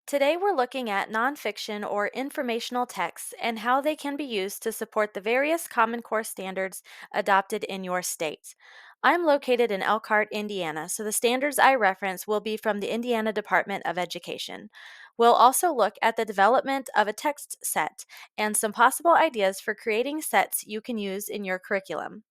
Today, we're looking at nonfiction or informational texts and how they can be used to support the various Common Core standards adopted in your state. I'm located in Elkhart, Indiana, so the standards I reference will be from the Indiana Department of Education. We'll also look at the development of a text set and some possible ideas for creating sets you can use in your curriculum.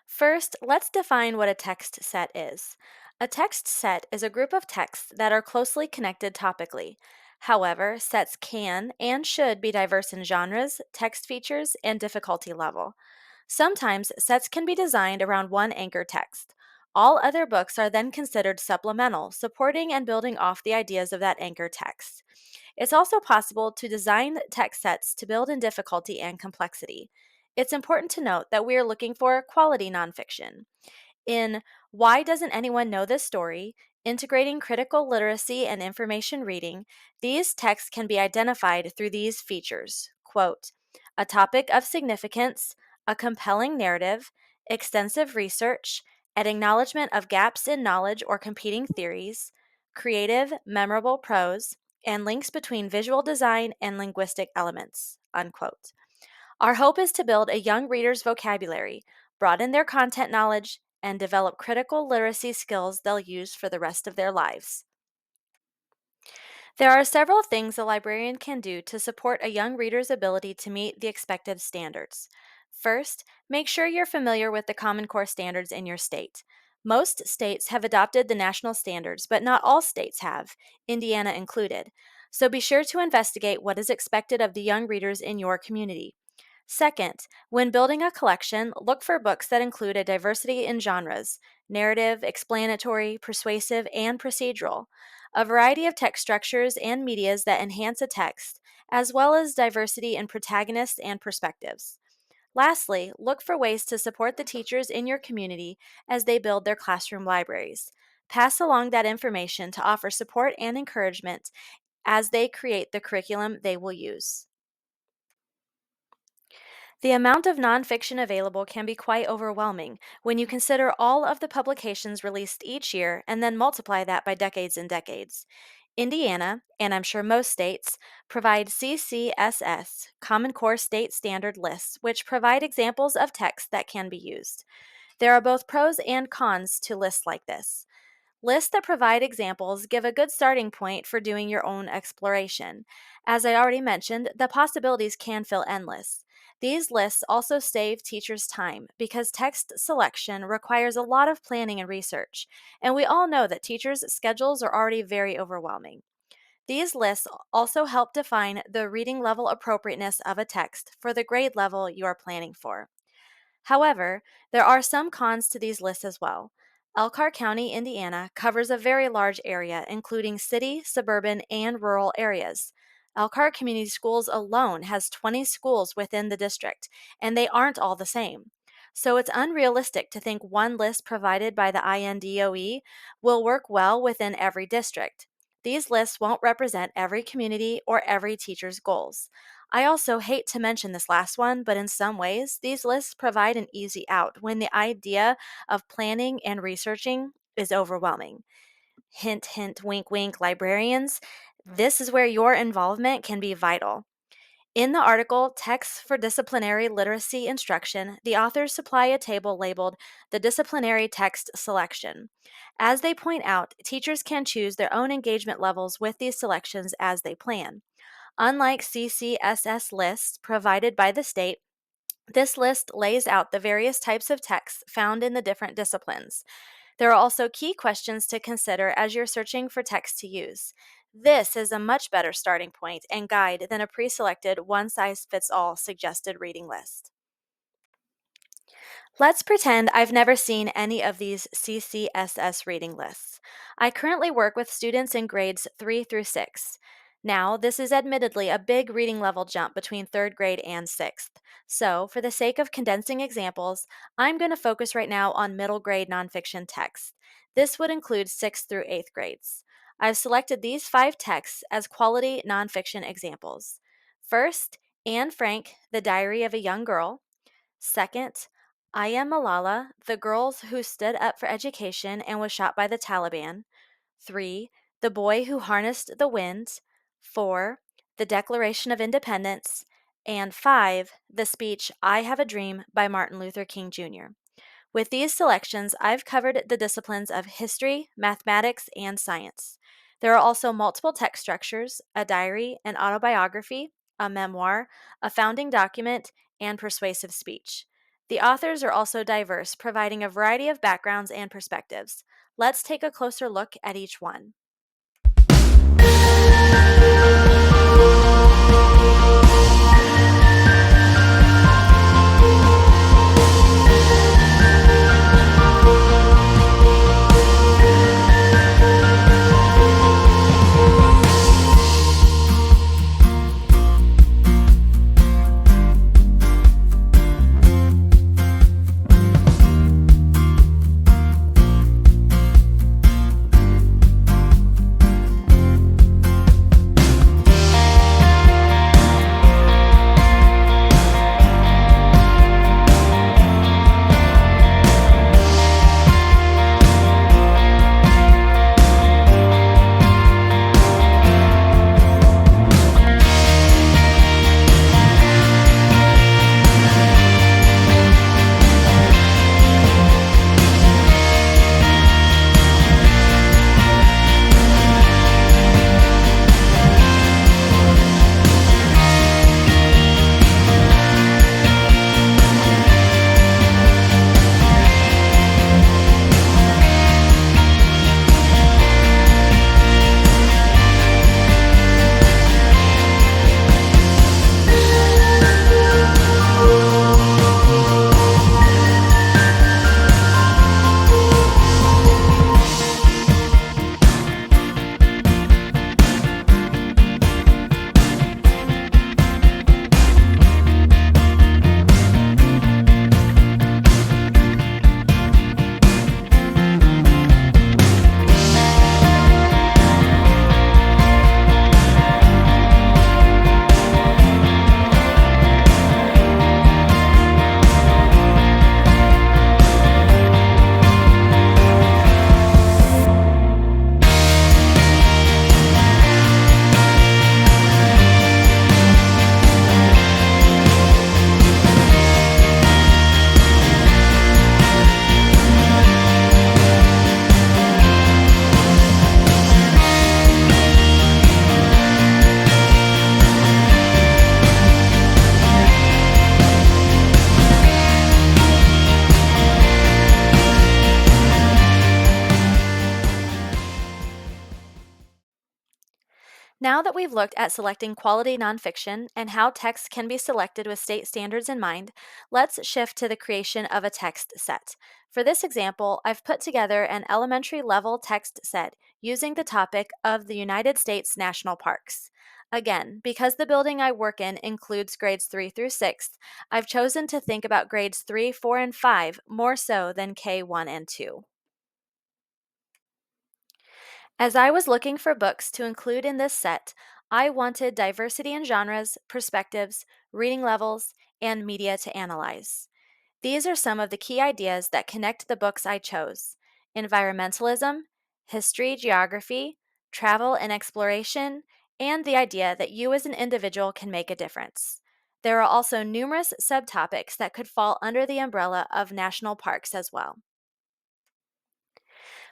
First, let's define what a text set is. A text set is a group of texts that are closely connected topically. However, sets can and should be diverse in genres, text features, and difficulty level. Sometimes sets can be designed around one anchor text. All other books are then considered supplemental, supporting and building off the ideas of that anchor text. It's also possible to design text sets to build in difficulty and complexity. It's important to note that we are looking for quality nonfiction. In Why Doesn't Anyone Know This Story? Integrating critical literacy and information reading, these texts can be identified through these features. Quote, a topic of significance, a compelling narrative, extensive research, an acknowledgement of gaps in knowledge or competing theories, creative, memorable prose, and links between visual design and linguistic elements. Unquote. Our hope is to build a young reader's vocabulary, broaden their content knowledge, and develop critical literacy skills they'll use for the rest of their lives. There are several things a librarian can do to support a young reader's ability to meet the expected standards. First, make sure you're familiar with the Common Core standards in your state. Most states have adopted the national standards, but not all states have, Indiana included. So be sure to investigate what is expected of the young readers in your community. Second, when building a collection, look for books that include a diversity in genres narrative, explanatory, persuasive, and procedural, a variety of text structures and medias that enhance a text, as well as diversity in protagonists and perspectives. Lastly, look for ways to support the teachers in your community as they build their classroom libraries. Pass along that information to offer support and encouragement as they create the curriculum they will use. The amount of nonfiction available can be quite overwhelming when you consider all of the publications released each year and then multiply that by decades and decades. Indiana, and I'm sure most states, provide CCSS, Common Core State Standard lists, which provide examples of text that can be used. There are both pros and cons to lists like this. Lists that provide examples give a good starting point for doing your own exploration. As I already mentioned, the possibilities can feel endless. These lists also save teachers time because text selection requires a lot of planning and research, and we all know that teachers' schedules are already very overwhelming. These lists also help define the reading level appropriateness of a text for the grade level you are planning for. However, there are some cons to these lists as well. Elkhart County, Indiana covers a very large area, including city, suburban, and rural areas. Elkhart Community Schools alone has 20 schools within the district, and they aren't all the same. So it's unrealistic to think one list provided by the INDOE will work well within every district. These lists won't represent every community or every teacher's goals. I also hate to mention this last one, but in some ways, these lists provide an easy out when the idea of planning and researching is overwhelming. Hint, hint, wink, wink, librarians, this is where your involvement can be vital. In the article, Texts for Disciplinary Literacy Instruction, the authors supply a table labeled the Disciplinary Text Selection. As they point out, teachers can choose their own engagement levels with these selections as they plan. Unlike CCSS lists provided by the state, this list lays out the various types of texts found in the different disciplines. There are also key questions to consider as you're searching for text to use. This is a much better starting point and guide than a pre selected one size fits all suggested reading list. Let's pretend I've never seen any of these CCSS reading lists. I currently work with students in grades 3 through 6. Now, this is admittedly a big reading level jump between 3rd grade and 6th. So, for the sake of condensing examples, I'm going to focus right now on middle grade nonfiction texts. This would include 6th through 8th grades. I've selected these 5 texts as quality nonfiction examples. First, Anne Frank, The Diary of a Young Girl. Second, I Am Malala, The Girls Who Stood Up for Education and Was Shot by the Taliban. 3. The Boy Who Harnessed the Wind, 4. The Declaration of Independence, and 5. The speech I Have a Dream by Martin Luther King Jr. With these selections, I've covered the disciplines of history, mathematics, and science. There are also multiple text structures: a diary, an autobiography, a memoir, a founding document, and persuasive speech. The authors are also diverse, providing a variety of backgrounds and perspectives. Let's take a closer look at each one. Now that we've looked at selecting quality nonfiction and how text can be selected with state standards in mind, let's shift to the creation of a text set. For this example, I've put together an elementary level text set using the topic of the United States National Parks. Again, because the building I work in includes grades 3 through 6, I've chosen to think about grades 3, 4, and 5 more so than K1 and 2. As I was looking for books to include in this set, I wanted diversity in genres, perspectives, reading levels, and media to analyze. These are some of the key ideas that connect the books I chose: environmentalism, history, geography, travel and exploration, and the idea that you as an individual can make a difference. There are also numerous subtopics that could fall under the umbrella of national parks as well.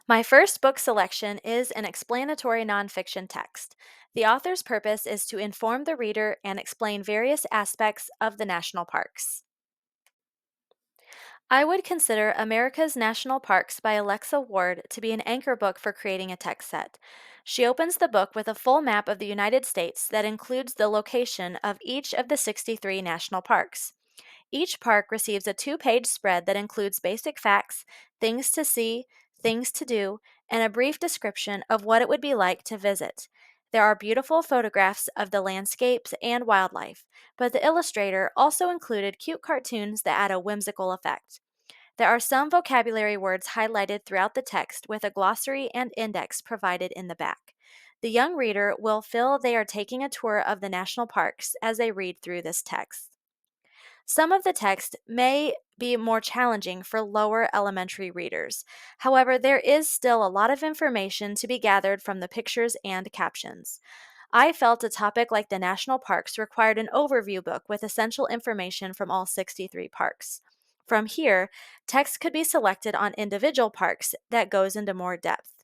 My first book selection is an explanatory nonfiction text. The author's purpose is to inform the reader and explain various aspects of the national parks. I would consider America's National Parks by Alexa Ward to be an anchor book for creating a text set. She opens the book with a full map of the United States that includes the location of each of the 63 national parks. Each park receives a 2-page spread that includes basic facts, things to see, things to do, and a brief description of what it would be like to visit. There are beautiful photographs of the landscapes and wildlife, but the illustrator also included cute cartoons that add a whimsical effect. There are some vocabulary words highlighted throughout the text with a glossary and index provided in the back. The young reader will feel they are taking a tour of the national parks as they read through this text. Some of the text may be more challenging for lower elementary readers. However, there is still a lot of information to be gathered from the pictures and captions. I felt a topic like the national parks required an overview book with essential information from all 63 parks. From here, text could be selected on individual parks that goes into more depth.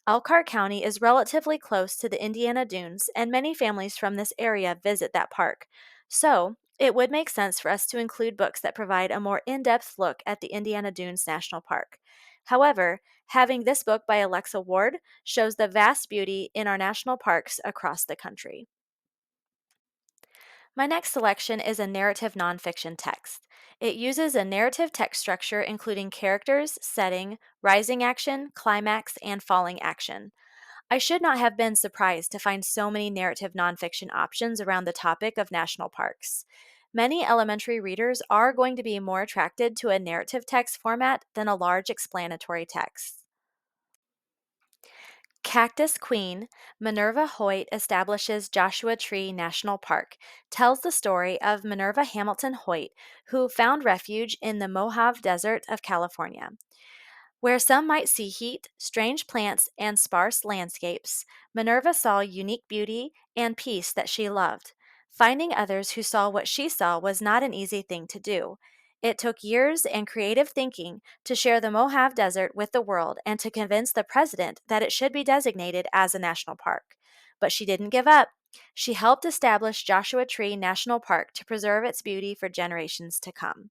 Elkhart County is relatively close to the Indiana Dunes, and many families from this area visit that park. So, it would make sense for us to include books that provide a more in depth look at the Indiana Dunes National Park. However, having this book by Alexa Ward shows the vast beauty in our national parks across the country. My next selection is a narrative nonfiction text. It uses a narrative text structure including characters, setting, rising action, climax, and falling action. I should not have been surprised to find so many narrative nonfiction options around the topic of national parks. Many elementary readers are going to be more attracted to a narrative text format than a large explanatory text. Cactus Queen, Minerva Hoyt establishes Joshua Tree National Park, tells the story of Minerva Hamilton Hoyt, who found refuge in the Mojave Desert of California. Where some might see heat, strange plants, and sparse landscapes, Minerva saw unique beauty and peace that she loved. Finding others who saw what she saw was not an easy thing to do. It took years and creative thinking to share the Mojave Desert with the world and to convince the president that it should be designated as a national park. But she didn't give up. She helped establish Joshua Tree National Park to preserve its beauty for generations to come.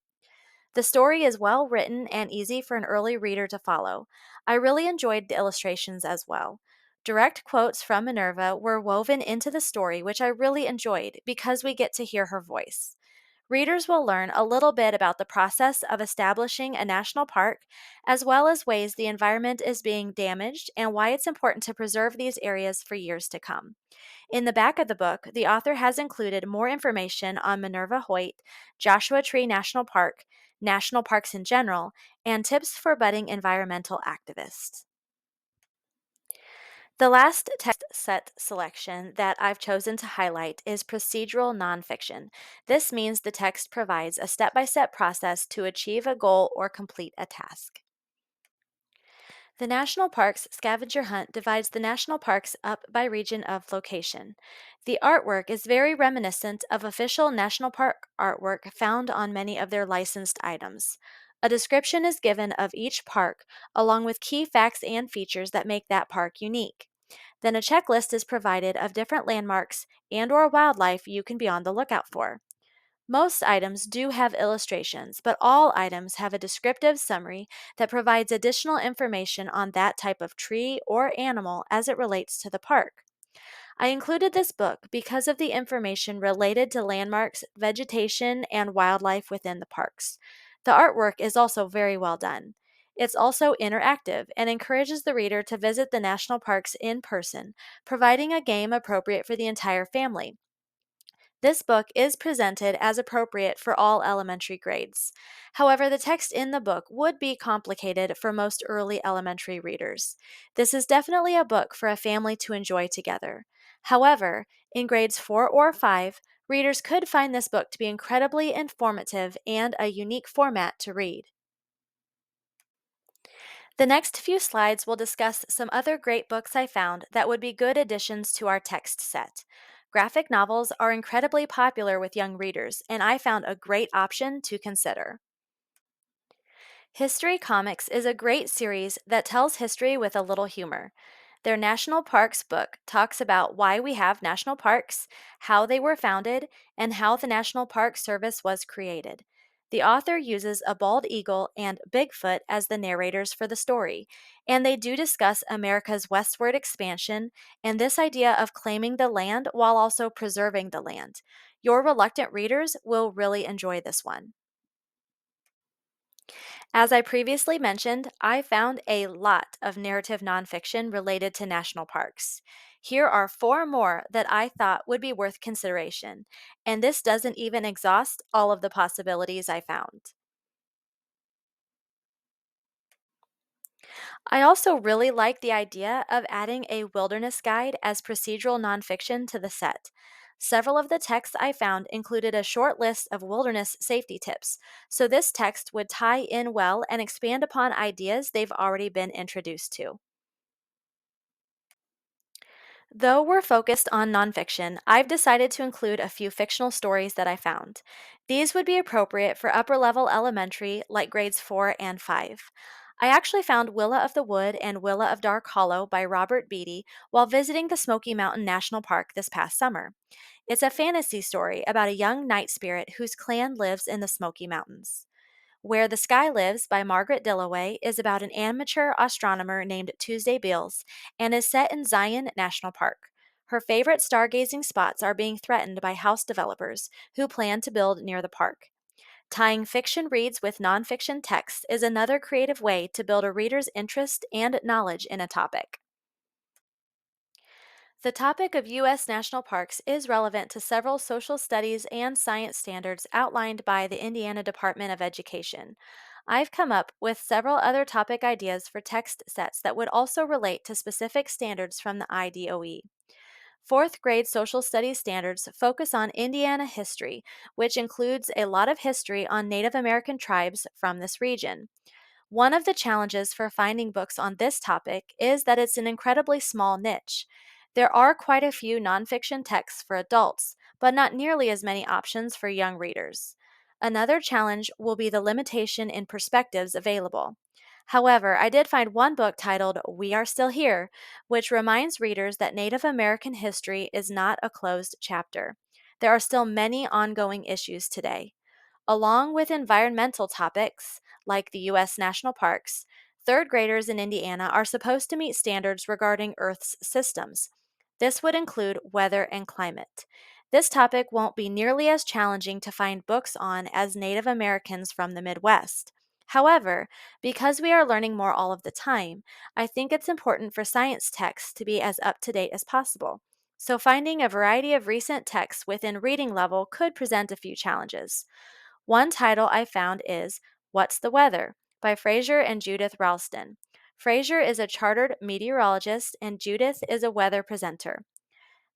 The story is well written and easy for an early reader to follow. I really enjoyed the illustrations as well. Direct quotes from Minerva were woven into the story, which I really enjoyed because we get to hear her voice. Readers will learn a little bit about the process of establishing a national park, as well as ways the environment is being damaged and why it's important to preserve these areas for years to come. In the back of the book, the author has included more information on Minerva Hoyt, Joshua Tree National Park, national parks in general, and tips for budding environmental activists. The last text set selection that I've chosen to highlight is procedural nonfiction. This means the text provides a step by step process to achieve a goal or complete a task. The National Parks Scavenger Hunt divides the national parks up by region of location. The artwork is very reminiscent of official national park artwork found on many of their licensed items. A description is given of each park, along with key facts and features that make that park unique. Then a checklist is provided of different landmarks and/or wildlife you can be on the lookout for. Most items do have illustrations, but all items have a descriptive summary that provides additional information on that type of tree or animal as it relates to the park. I included this book because of the information related to landmarks, vegetation, and wildlife within the parks. The artwork is also very well done. It's also interactive and encourages the reader to visit the national parks in person, providing a game appropriate for the entire family. This book is presented as appropriate for all elementary grades. However, the text in the book would be complicated for most early elementary readers. This is definitely a book for a family to enjoy together. However, in grades 4 or 5, readers could find this book to be incredibly informative and a unique format to read. The next few slides will discuss some other great books I found that would be good additions to our text set. Graphic novels are incredibly popular with young readers, and I found a great option to consider. History Comics is a great series that tells history with a little humor. Their National Parks book talks about why we have national parks, how they were founded, and how the National Park Service was created. The author uses a bald eagle and Bigfoot as the narrators for the story, and they do discuss America's westward expansion and this idea of claiming the land while also preserving the land. Your reluctant readers will really enjoy this one. As I previously mentioned, I found a lot of narrative nonfiction related to national parks. Here are four more that I thought would be worth consideration, and this doesn't even exhaust all of the possibilities I found. I also really like the idea of adding a wilderness guide as procedural nonfiction to the set. Several of the texts I found included a short list of wilderness safety tips, so this text would tie in well and expand upon ideas they've already been introduced to. Though we're focused on nonfiction, I've decided to include a few fictional stories that I found. These would be appropriate for upper level elementary, like grades 4 and 5. I actually found Willa of the Wood and Willa of Dark Hollow by Robert Beatty while visiting the Smoky Mountain National Park this past summer. It's a fantasy story about a young night spirit whose clan lives in the Smoky Mountains. Where the Sky Lives by Margaret Dillaway is about an amateur astronomer named Tuesday Beals and is set in Zion National Park. Her favorite stargazing spots are being threatened by house developers who plan to build near the park. Tying fiction reads with nonfiction text is another creative way to build a reader's interest and knowledge in a topic. The topic of U.S. national parks is relevant to several social studies and science standards outlined by the Indiana Department of Education. I've come up with several other topic ideas for text sets that would also relate to specific standards from the IDOE. Fourth grade social studies standards focus on Indiana history, which includes a lot of history on Native American tribes from this region. One of the challenges for finding books on this topic is that it's an incredibly small niche. There are quite a few nonfiction texts for adults, but not nearly as many options for young readers. Another challenge will be the limitation in perspectives available. However, I did find one book titled We Are Still Here, which reminds readers that Native American history is not a closed chapter. There are still many ongoing issues today. Along with environmental topics, like the U.S. national parks, third graders in Indiana are supposed to meet standards regarding Earth's systems. This would include weather and climate. This topic won't be nearly as challenging to find books on as Native Americans from the Midwest. However, because we are learning more all of the time, I think it's important for science texts to be as up to date as possible. So, finding a variety of recent texts within reading level could present a few challenges. One title I found is What's the Weather by Fraser and Judith Ralston. Fraser is a chartered meteorologist and Judith is a weather presenter.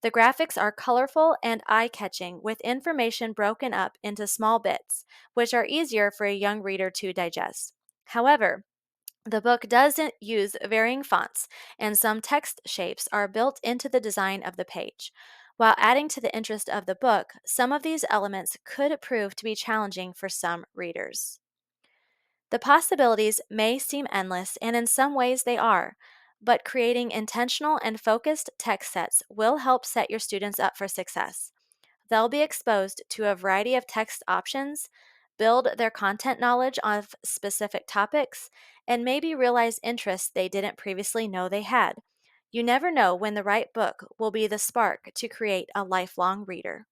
The graphics are colorful and eye catching, with information broken up into small bits, which are easier for a young reader to digest. However, the book doesn't use varying fonts, and some text shapes are built into the design of the page. While adding to the interest of the book, some of these elements could prove to be challenging for some readers. The possibilities may seem endless, and in some ways they are, but creating intentional and focused text sets will help set your students up for success. They'll be exposed to a variety of text options, build their content knowledge of specific topics, and maybe realize interests they didn't previously know they had. You never know when the right book will be the spark to create a lifelong reader.